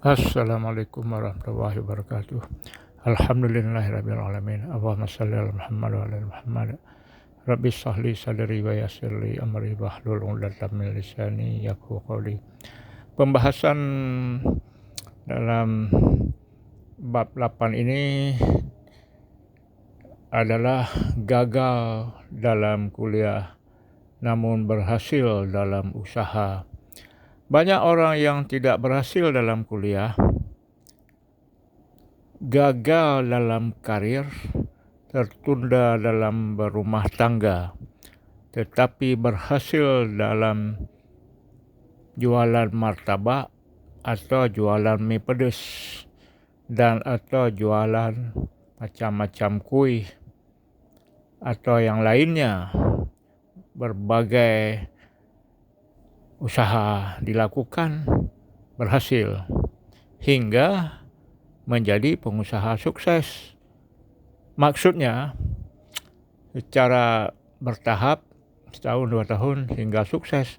Assalamualaikum warahmatullahi wabarakatuh. Alhamdulillahirabbil alamin. Allahumma shalli ala Muhammad wa ala ali Muhammad. Rabbi shrah li sadri wa yassir li amri wahlul 'uqdatam min lisani yafqahu qawli. Pembahasan dalam bab 8 ini adalah gagal dalam kuliah namun berhasil dalam usaha. Banyak orang yang tidak berhasil dalam kuliah, gagal dalam karir, tertunda dalam berumah tangga, tetapi berhasil dalam jualan martabak atau jualan mie pedas dan atau jualan macam-macam kuih atau yang lainnya. Berbagai usaha dilakukan berhasil hingga menjadi pengusaha sukses. Maksudnya secara bertahap, setahun 2 tahun hingga sukses.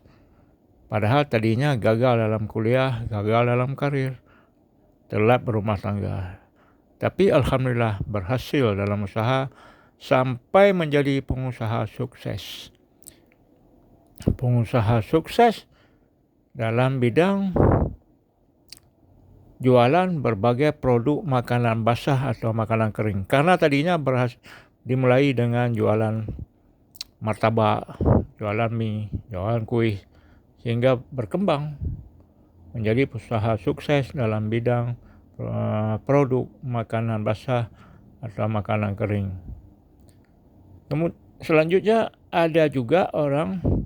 Padahal tadinya gagal dalam kuliah, gagal dalam karir, telat berumah tangga. Tapi alhamdulillah berhasil dalam usaha sampai menjadi pengusaha sukses. Pengusaha sukses dalam bidang jualan berbagai produk makanan basah atau makanan kering. Karena tadinya dimulai dengan jualan martabak, jualan mie, jualan kuih, sehingga berkembang menjadi usaha sukses dalam bidang produk makanan basah atau makanan kering. Kemudian selanjutnya ada juga orang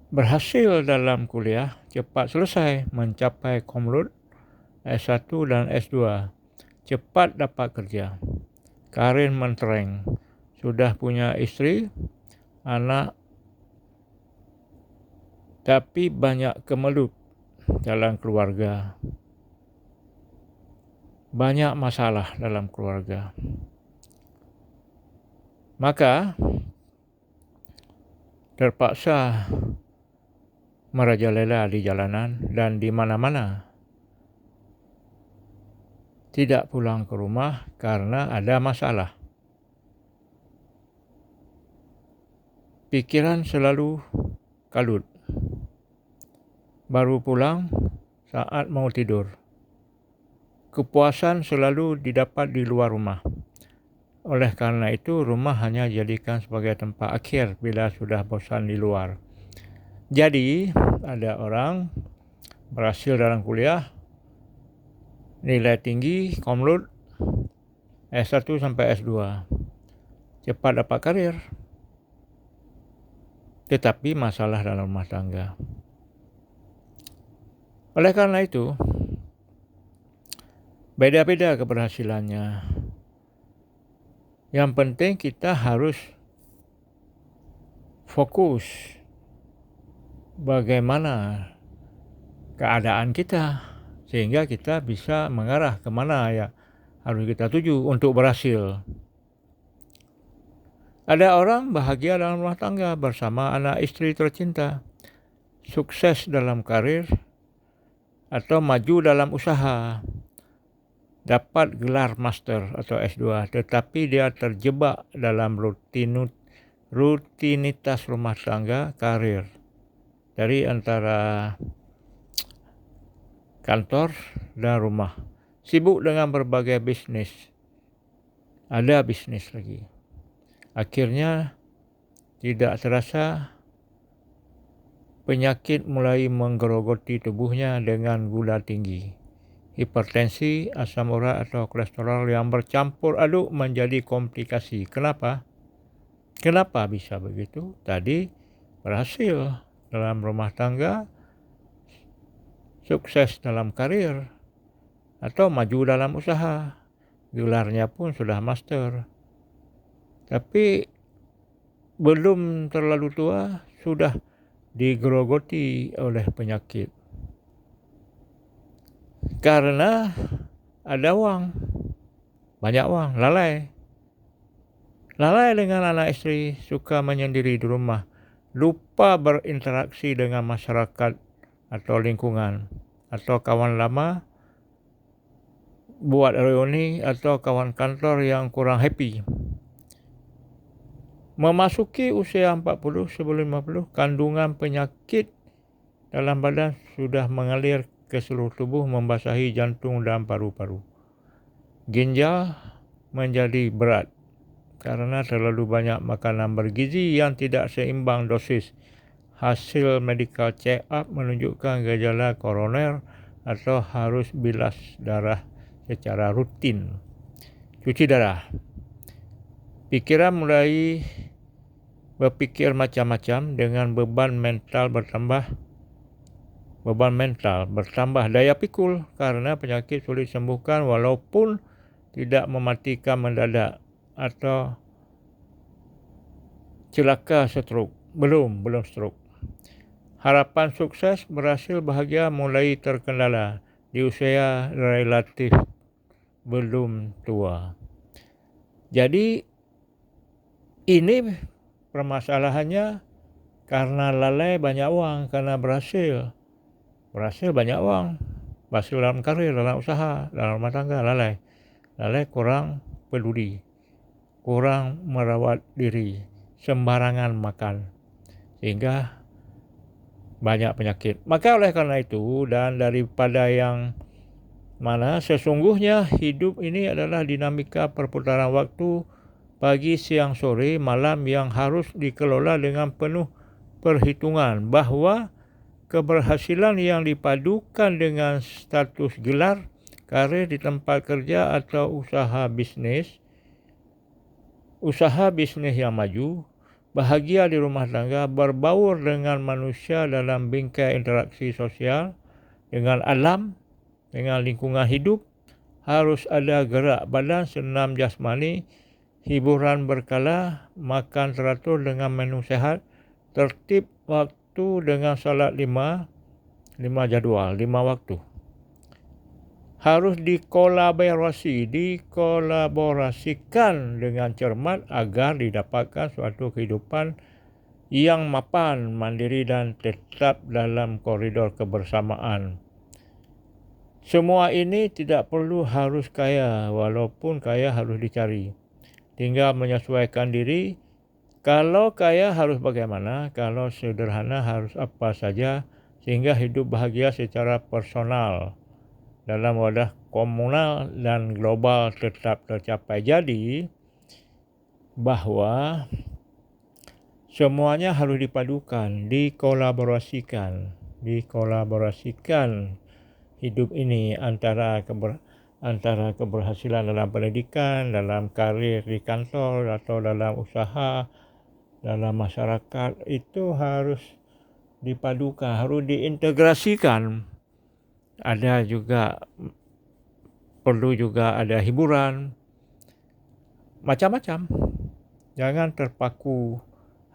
berhasil dalam kuliah, cepat selesai, mencapai komrud S1 dan S2, cepat dapat kerja, karir mentereng, sudah punya istri, anak, tapi banyak kemelut dalam keluarga, banyak masalah dalam keluarga. Maka terpaksa merajalela di jalanan dan di mana-mana. Tidak pulang ke rumah karena ada masalah. Pikiran selalu kalut. Baru pulang saat mau tidur. Kepuasan selalu didapat di luar rumah. Oleh karena itu, rumah hanya dijadikan sebagai tempat akhir bila sudah bosan di luar. Jadi, ada orang berhasil dalam kuliah, nilai tinggi, komrud, S1 sampai S2, cepat dapat karir, tetapi masalah dalam rumah tangga. Oleh karena itu, beda-beda keberhasilannya. Yang penting kita harus fokus bagaimana keadaan kita sehingga kita bisa mengarah kemana ya harus kita tuju untuk berhasil. Ada orang bahagia dalam rumah tangga bersama anak istri tercinta, sukses dalam karir atau maju dalam usaha, dapat gelar master atau S2, tetapi dia terjebak dalam rutinitas rumah tangga, karir. Dari antara kantor dan rumah. Sibuk dengan berbagai bisnis. Ada bisnis lagi. Akhirnya tidak terasa penyakit mulai menggerogoti tubuhnya dengan gula tinggi, hipertensi, asam urat atau kolesterol yang bercampur aduk menjadi komplikasi. Kenapa? Kenapa bisa begitu? Tadi berhasil dalam rumah tangga, sukses dalam karir, atau maju dalam usaha. Gelarnya pun sudah master. Tapi belum terlalu tua, sudah digerogoti oleh penyakit. Karena ada uang, banyak uang, lalai. Lalai dengan anak istri, suka menyendiri di rumah, lupa berinteraksi dengan masyarakat atau lingkungan atau kawan lama buat reuni atau kawan kantor yang kurang happy. Memasuki usia 40 sebelum 50, kandungan penyakit dalam badan sudah mengalir ke seluruh tubuh, membasahi jantung dan paru-paru. Ginjal menjadi berat karena terlalu banyak makanan bergizi yang tidak seimbang dosis. Hasil medical check-up menunjukkan gejala koroner atau harus bilas darah secara rutin. Cuci darah. Pikiran mulai berpikir macam-macam dengan beban mental bertambah. Daya pikul karena penyakit sulit sembuhkan walaupun tidak mematikan mendadak atau celaka stroke. Belum stroke. Harapan sukses berhasil bahagia mulai terkendala di usia relatif belum tua. Jadi ini permasalahannya karena lalai banyak uang, karena berhasil banyak uang, berhasil dalam karir, dalam usaha, dalam rumah tangga, lalai kurang peduli, kurang merawat diri, sembarangan makan, sehingga banyak penyakit. Maka oleh karena itu, dan daripada yang mana sesungguhnya hidup ini adalah dinamika perputaran waktu pagi, siang, sore, malam yang harus dikelola dengan penuh perhitungan, bahwa keberhasilan yang dipadukan dengan status gelar, karir di tempat kerja atau usaha bisnis yang maju, bahagia di rumah tangga, berbaur dengan manusia dalam bingkai interaksi sosial, dengan alam, dengan lingkungan hidup, harus ada gerak badan, senam jasmani, hiburan berkala, makan teratur dengan menu sehat, tertib waktu dengan salat 5 waktu. Harus dikolaborasikan dengan cermat agar didapatkan suatu kehidupan yang mapan, mandiri dan tetap dalam koridor kebersamaan. Semua ini tidak perlu harus kaya, walaupun kaya harus dicari. Tinggal menyesuaikan diri. Kalau kaya harus bagaimana, kalau sederhana harus apa saja, sehingga hidup bahagia secara personal, dalam wadah komunal dan global tetap tercapai. Jadi, bahwa semuanya harus dipadukan, dikolaborasikan hidup ini antara keberhasilan dalam pendidikan, dalam karir di kantor atau dalam usaha, dalam masyarakat, itu harus dipadukan, harus diintegrasikan. Perlu juga ada hiburan, macam-macam. Jangan terpaku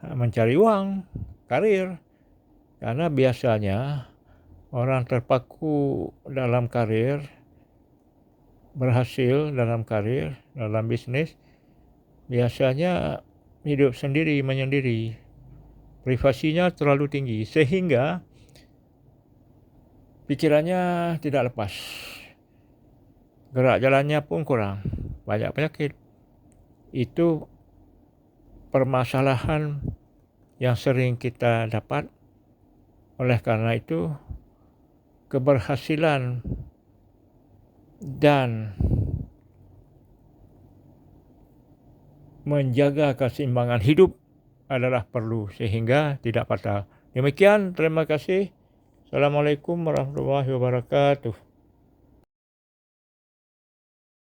mencari uang, karir, karena biasanya orang terpaku dalam karir, berhasil dalam karir, dalam bisnis, biasanya hidup menyendiri, privasinya terlalu tinggi, sehingga pikirannya tidak lepas, gerak jalannya pun kurang, banyak penyakit. Itu permasalahan yang sering kita dapat. Oleh karena itu, keberhasilan dan menjaga keseimbangan hidup adalah perlu sehingga tidak fatal. Demikian, terima kasih. Assalamualaikum warahmatullahi wabarakatuh.